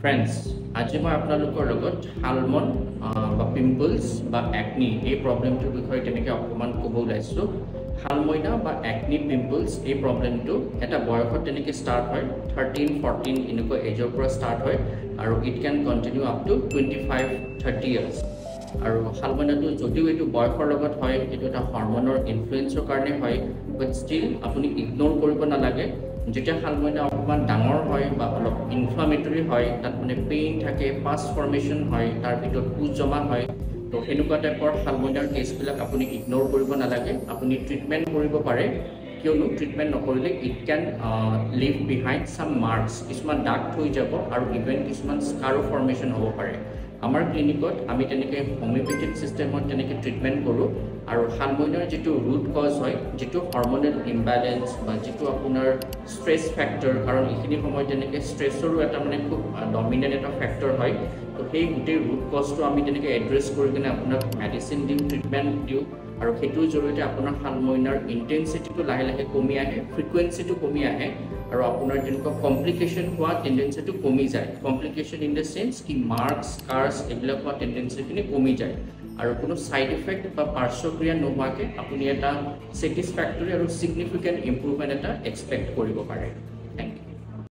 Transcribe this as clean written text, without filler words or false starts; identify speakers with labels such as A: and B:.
A: Friends, আজি মই আপোনালোকৰ লগত হালমন বা পিম্পলছ বা একনি এই প্ৰবলেমটোৰ বিষয়ে তেনেকৈ অকণমান ক'ব ওলাইছোঁ। হালমইনা বা একনি পিম্পলছ এই প্ৰবলেমটো এটা বয়সত তেনেকৈ ষ্টাৰ্ট হয় 13-14 এনেকুৱা এজৰ পৰা ষ্টাৰ্ট হয় আৰু it can continue up to 25-30 years. আৰু হালমইনাটো যদিও এইটো বয়সৰ লগত হয়, এইটো এটা হৰমনৰ ইনফ্লুৱেঞ্চৰ কাৰণে হয়, বাট ষ্টিল আপুনি ইগন'ৰ কৰিব নালাগে। যেতিয়া হালমইনা অকণমান ডাঙৰ হয় বা অলপ ইনফ্লামেটৰী হয়, তাত মানে পেইন থাকে, পাছ ফৰ্মেশ্যন হয়, তাৰ ভিতৰত পুজ জমা হয়, তো এনেকুৱা টাইপৰ হালমইনাৰ কেছবিলাক আপুনি ইগন'ৰ কৰিব নালাগে। আপুনি ট্ৰিটমেণ্ট কৰিব পাৰে, কিয়নো ট্ৰিটমেণ্ট নকৰিলে it can leave behind some marks, কিছুমান দাগ থৈ যাব আৰু ইভেন কিছুমান স্কাৰো ফৰ্মেশ্যন হ'ব পাৰে। আমাৰ ক্লিনিকত আমি তেনেকৈ হোমিঅ'পেথিক ছিষ্টেমত তেনেকৈ ট্ৰিটমেণ্ট কৰোঁ আৰু হালমইনাৰ যিটো ৰুট কজ হয়, যিটো হৰমনেল ইমবেলেঞ্চ বা যিটো আপোনাৰ ষ্ট্ৰেছ ফেক্টৰ, কাৰণ এইখিনি সময়ত তেনেকৈ ষ্ট্ৰেছৰো এটা মানে খুব ডমিনেণ্ট এটা ফেক্টৰ হয়, তো সেই গোটেই ৰুট কজটো আমি তেনেকৈ এড্ৰেছ কৰি কিনে আপোনাক মেডিচিন দিওঁ, ট্ৰিটমেণ্ট দিওঁ আৰু সেইটোৰ জৰিয়তে আপোনাৰ হালমইনাৰ ইণ্টেনচিটিটো লাহে লাহে কমি আহে, ফ্ৰিকুৱেঞ্চিটো কমি আহে আৰু আপোনাৰ যেনেকুৱা কমপ্লিকেশ্যন হোৱা টেণ্ডেঞ্চিটো কমি যায়। কমপ্লিকেশ্যন ইন দ্য চেন্স কি মাৰ্কছ, স্কাৰ্ছ এইবিলাক হোৱা টেণ্ডেঞ্চিখিনি কমি যায় আৰু কোনো ছাইড ইফেক্ট বা পাৰ্শ্বক্ৰিয়া নোহোৱাকৈ আপুনি এটা ছেটিছফেক্টৰী আৰু ছিগনিফিকেণ্ট ইম্প্ৰুভমেণ্ট এটা এক্সপেক্ট কৰিব পাৰে।